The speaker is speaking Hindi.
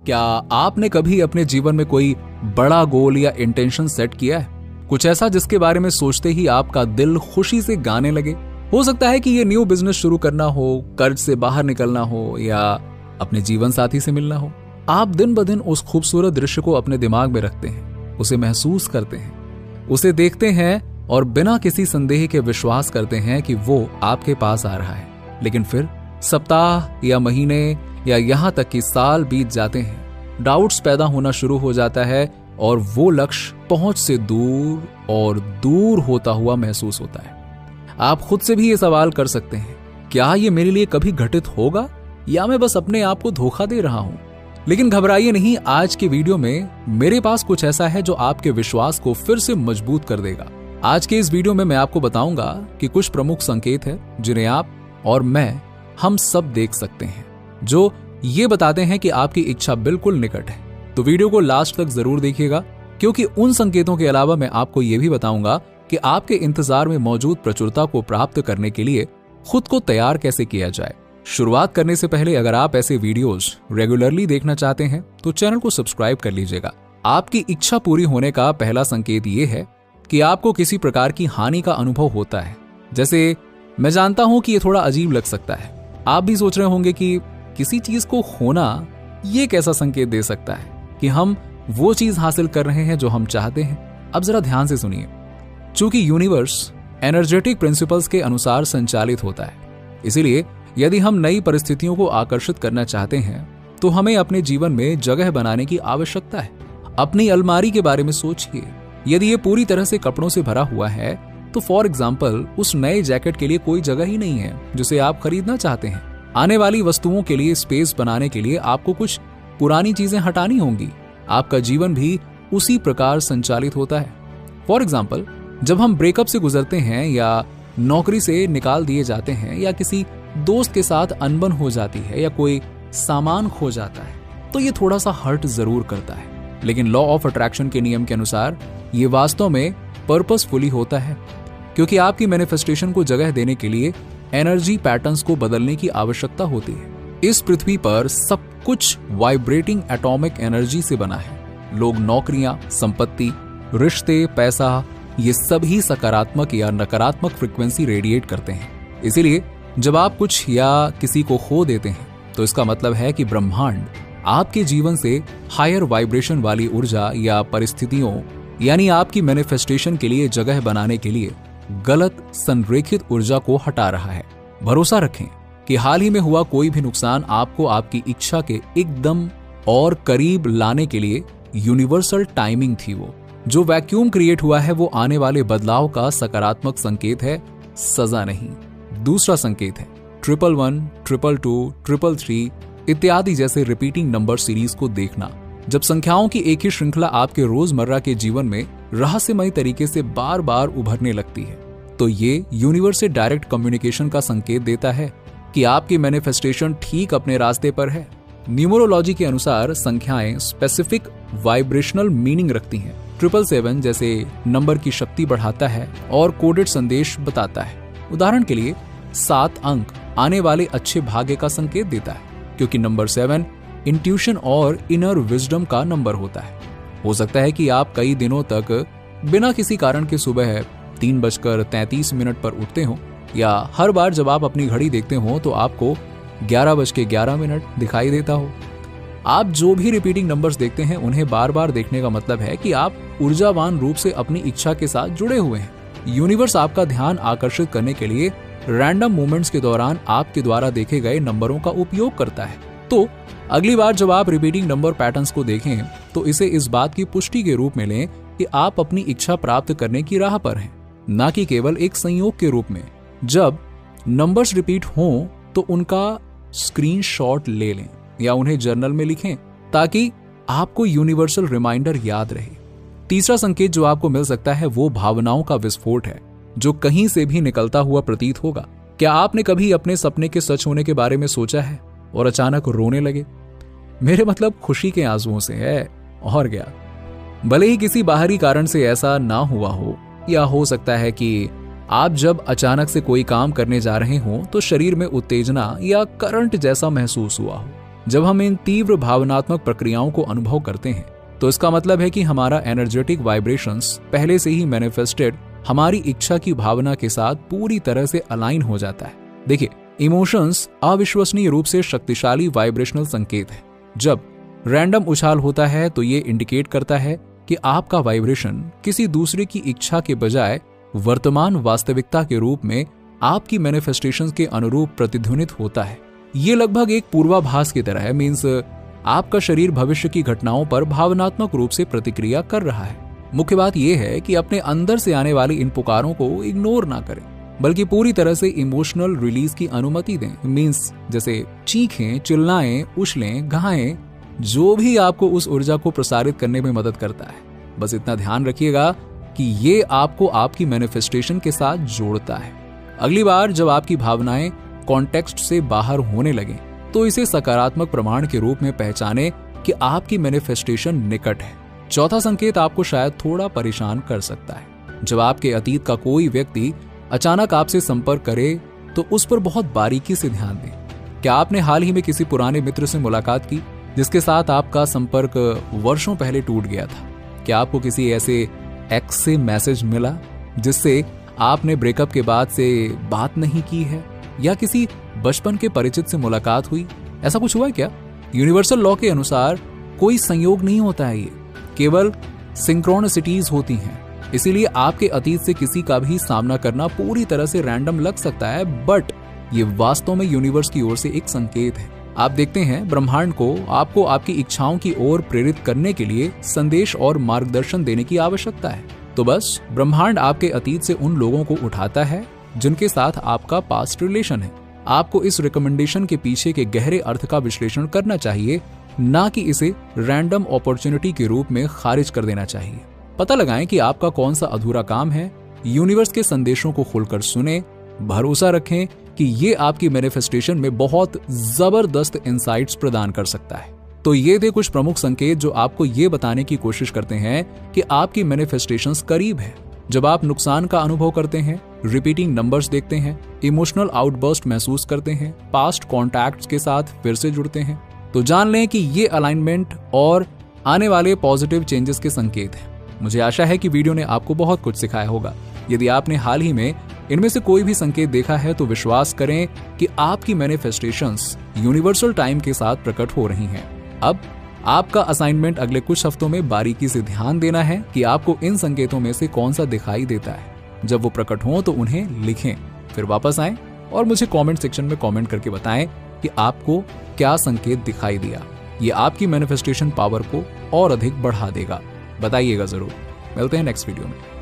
क्या आपने कभी अपने जीवन में कोई बड़ा गोल या इंटेंशन सेट किया है? कुछ ऐसा जिसके बारे में सोचते ही आपका दिल खुशी से गाने लगे। हो सकता है कि ये न्यू बिजनेस शुरू करना हो, कर्ज से बाहर निकलना हो या अपने जीवन साथी से मिलना हो। आप दिन ब दिन उस खूबसूरत दृश्य को अपने दिमाग में रखते हैं, उसे महसूस करते हैं, उसे देखते हैं और बिना किसी संदेह के विश्वास करते हैं कि वो आपके पास आ रहा है। लेकिन फिर सप्ताह या महीने या यहाँ तक कि साल बीत जाते हैं, डाउट्स पैदा होना शुरू हो जाता है और वो लक्ष्य पहुंच से दूर और दूर होता हुआ महसूस होता है। आप खुद से भी ये सवाल कर सकते हैं, क्या ये मेरे लिए कभी घटित होगा या मैं बस अपने आप को धोखा दे रहा हूं? लेकिन घबराइए नहीं, आज की वीडियो में मेरे पास कुछ ऐसा है जो आपके विश्वास को फिर से मजबूत कर देगा। आज के इस वीडियो में मैं आपको बताऊंगा कि कुछ प्रमुख संकेत है जिन्हें आप और मैं, हम सब देख सकते हैं, जो ये बताते हैं कि आपकी इच्छा बिल्कुल निकट है। तो वीडियो को लास्ट तक जरूर देखिएगा, क्योंकि उन संकेतों के अलावा मैं आपको यह भी बताऊंगा कि आपके इंतजार में मौजूद प्रचुरता को प्राप्त करने के लिए खुद को तैयार कैसे किया जाए। शुरुआत करने से पहले अगर आप ऐसे वीडियोस रेगुलरली देखना चाहते हैं तो चैनल को सब्सक्राइब कर लीजिएगा। आपकी इच्छा पूरी होने का पहला संकेत ये है कि आपको किसी प्रकार की हानि का अनुभव होता है। जैसे मैं जानता हूं कि ये थोड़ा अजीब लग सकता है, आप भी सोच रहे होंगे कि किसी चीज को खोना ये कैसा संकेत दे सकता है कि हम वो चीज हासिल कर रहे हैं जो हम चाहते हैं। अब जरा ध्यान से सुनिए। चूंकि यूनिवर्स एनर्जेटिक प्रिंसिपल्स के अनुसार संचालित होता है, इसीलिए यदि हम नई परिस्थितियों को आकर्षित करना चाहते हैं तो हमें अपने जीवन में जगह बनाने की आवश्यकता है। अपनी अलमारी के बारे में सोचिए। यदि ये पूरी तरह से कपड़ों से भरा हुआ है तो फॉर एग्जाम्पल उस नए जैकेट के लिए कोई जगह ही नहीं है जिसे आप खरीदना चाहते हैं। आने वाली वस्तुओं के लिए स्पेस बनाने के लिए आपको कुछ पुरानी चीजें हटानी होंगी। आपका जीवन भी उसी प्रकार संचालित होता है। फॉर एग्जाम्पल, जब हम ब्रेकअप से गुजरते हैं या नौकरी से निकाल दिए जाते हैं या किसी दोस्त के साथ अनबन हो जाती है या कोई सामान खो जाता है, तो ये थोड़ा सा हर्ट जरूर करता है। लेकिन लॉ ऑफ अट्रैक्शन के नियम के अनुसार ये वास्तव में पर्पसफुली होता है, क्योंकि आपकी मैनिफेस्टेशन को जगह देने के लिए एनर्जी पैटर्न्स को बदलने की आवश्यकता होती है। इस पृथ्वी पर सब कुछ वाइब्रेटिंग एटॉमिक एनर्जी से बना है। लोग, नौकरियां, संपत्ति, रिश्ते, पैसा, ये सभी सकारात्मक या नकारात्मक फ्रीक्वेंसी रेडिएट करते हैं। इसीलिए जब आप कुछ या किसी को खो देते हैं तो इसका मतलब है कि ब्रह्मांड आपके जीवन से हायर वाइब्रेशन वाली ऊर्जा या परिस्थितियों यानी आपकी मैनिफेस्टेशन के लिए जगह बनाने के लिए गलत संरेखित ऊर्जा को हटा रहा है। भरोसा रखें कि हाल ही में हुआ कोई भी नुकसान आपको आपकी इच्छा के एकदम और करीब लाने के लिए यूनिवर्सल टाइमिंग थी। वो जो वैक्यूम क्रिएट हुआ है वो आने वाले बदलाव का सकारात्मक संकेत है, सजा नहीं। दूसरा संकेत है 111, 222, 333 इत्यादि जैसे रिपीटिंग नंबर सीरीज को देखना। जब संख्याओं की एक ही श्रृंखला आपके रोजमर्रा के जीवन में रहस्यमय तरीके से बार बार उभरने लगती है, तो ये यूनिवर्स से डायरेक्ट कम्युनिकेशन का संकेत देता है कि आपकी मैनिफेस्टेशन ठीक अपने रास्ते पर है। न्यूमरोलॉजी के अनुसार संख्याएं स्पेसिफिक वाइब्रेशनल मीनिंग रखती हैं। 777 जैसे नंबर की शक्ति बढ़ाता है और कोडेड संदेश बताता है। उदाहरण के लिए 7 अंक आने वाले अच्छे भाग्य का संकेत देता है, क्योंकि नंबर 7 इंट्यूशन और इनर विजडम का नंबर होता है। हो सकता है कि आप कई दिनों तक बिना किसी कारण के सुबह 3:33 पर उठते हो, या हर बार जब आप अपनी घड़ी देखते हो तो आपको 11:11 दिखाई देता हो। आप जो भी रिपीटिंग नंबर्स देखते हैं उन्हें बार बार देखने का मतलब है कि आप ऊर्जावान रूप से अपनी इच्छा के साथ जुड़े हुए हैं। यूनिवर्स आपका ध्यान आकर्षित करने के लिए रैंडम मूवमेंट्स के दौरान आपके द्वारा देखे गए नंबरों का उपयोग करता है। तो अगली बार जब आप रिपीटिंग नंबर पैटर्न्स को देखें तो इसे इस बात की पुष्टि के रूप में लें कि आप अपनी इच्छा प्राप्त करने की राह पर हैं, न कि केवल एक संयोग के रूप में। जब नंबर्स रिपीट हों तो उनका स्क्रीनशॉट ले लें या उन्हें जर्नल में लिखें, ताकि आपको यूनिवर्सल रिमाइंडर याद रहे। तीसरा संकेत जो आपको मिल सकता है वो भावनाओं का विस्फोट है, जो कहीं से भी निकलता हुआ प्रतीत होगा। क्या आपने कभी अपने सपने के सच होने के बारे में सोचा है और अचानक रोने लगे? मेरे मतलब खुशी के आंसुओं से है, और क्या। भले ही किसी बाहरी कारण से ऐसा ना हुआ हो, या हो सकता है कि आप जब अचानक से कोई काम करने जा रहे हो तो शरीर में उत्तेजना या करंट जैसा महसूस हुआ हो। जब हम इन तीव्र भावनात्मक प्रक्रियाओं को अनुभव करते हैं तो इसका मतलब है कि हमारा एनर्जेटिक वाइब्रेशंस पहले से ही मैनिफेस्टेड हमारी इच्छा की भावना के साथ पूरी तरह से अलाइन हो जाता है। देखिए, इमोशंस अविश्वसनीय रूप से शक्तिशाली वाइब्रेशनल संकेत है। जब रैंडम उछाल होता है तो ये इंडिकेट करता है कि आपका वाइब्रेशन किसी दूसरे की इच्छा के बजाय वर्तमान वास्तविकता के रूप में आपकी मैनिफेस्टेशंस के अनुरूप प्रतिध्वनित होता है। ये लगभग एक पूर्वाभास की तरह है। मीन्स आपका शरीर भविष्य की घटनाओं पर भावनात्मक रूप से प्रतिक्रिया कर रहा है। मुख्य बात यह है कि अपने अंदर से आने वाली इन पुकारों को इग्नोर ना करें, बल्कि पूरी तरह से इमोशनल रिलीज की अनुमति दें। मीन्स जैसे चीखें, चिल्लाएं, उछलें, गाएं, जो भी आपको उस ऊर्जा को प्रसारित करने में मदद करता है। बस इतना ध्यान रखिएगा कि ये आपको आपकी मैनिफेस्टेशन के साथ जोड़ता है। अगली बार जब आपकी भावनाएं कॉन्टेक्स्ट से बाहर होने लगें तो इसे सकारात्मक प्रमाण के रूप में पहचानें कि आपकी मैनिफेस्टेशन निकट है। चौथा संकेत आपको शायद थोड़ा परेशान कर सकता है। जब आपके अतीत का कोई व्यक्ति अचानक आपसे संपर्क करे तो उस पर बहुत बारीकी से ध्यान दें। क्या आपने हाल ही में किसी पुराने मित्र से मुलाकात की जिसके साथ आपका संपर्क वर्षों पहले टूट गया था? क्या आपको किसी ऐसे एक्स से मैसेज मिला जिससे आपने ब्रेकअप के बाद से बात नहीं की है? या किसी बचपन के परिचित से मुलाकात हुई? ऐसा कुछ हुआ है क्या? यूनिवर्सल लॉ के अनुसार कोई संयोग नहीं होता है, ये केवल सिंक्रोनिसिटीज होती हैं। इसीलिए आपके अतीत से किसी का भी सामना करना पूरी तरह से रैंडम लग सकता है, बट ये वास्तव में यूनिवर्स की ओर से एक संकेत है। आप देखते हैं, ब्रह्मांड को आपको आपकी इच्छाओं की ओर प्रेरित करने के लिए संदेश और मार्गदर्शन देने की आवश्यकता है। तो बस ब्रह्मांड आपके अतीत से उन लोगों को उठाता है जिनके साथ आपका पास्ट रिलेशन है। आपको इस रिकमेंडेशन के पीछे के गहरे अर्थ का विश्लेषण करना चाहिए, ना कि इसे रैंडम अपॉर्चुनिटी के रूप में खारिज कर देना चाहिए। पता लगाएं कि आपका कौन सा अधूरा काम है। यूनिवर्स के संदेशों को खुलकर सुने, भरोसा रखें कि ये आपकी मैनिफेस्टेशन में बहुत जबरदस्त इंसाइट्स प्रदान कर सकता है। तो ये थे कुछ प्रमुख संकेत जो आपको ये बताने की कोशिश करते हैं कि आपकी मैनिफेस्टेशंस करीब है। जब आप नुकसान का अनुभव करते हैं, रिपीटिंग नंबर्स देखते हैं, इमोशनल आउटबर्स्ट महसूस करते हैं, पास्ट कॉन्टैक्ट्स के साथ फिर से जुड़ते हैं, तो जान लें कि ये अलाइनमेंट और आने वाले पॉजिटिव चेंजेस के संकेत हैं। मुझे आशा है कि वीडियो ने आपको बहुत कुछ सिखाया होगा। यदि आपने हाल ही में इनमें से कोई भी संकेत देखा है तो विश्वास करें कि आपकी मैनिफेस्टेशंस यूनिवर्सल टाइम के साथ प्रकट हो रही हैं। अब आपका असाइनमेंट अगले कुछ हफ्तों में बारीकी से ध्यान देना है कि आपको इन संकेतों में से कौन सा दिखाई देता है। जब वो प्रकट हों तो उन्हें लिखें, फिर वापस आएं और मुझे कमेंट सेक्शन में कमेंट करके बताएं कि आपको क्या संकेत दिखाई दिया। ये आपकी मैनिफेस्टेशन पावर को और अधिक बढ़ा देगा। बताइएगा जरूर। मिलते हैं नेक्स्ट वीडियो में।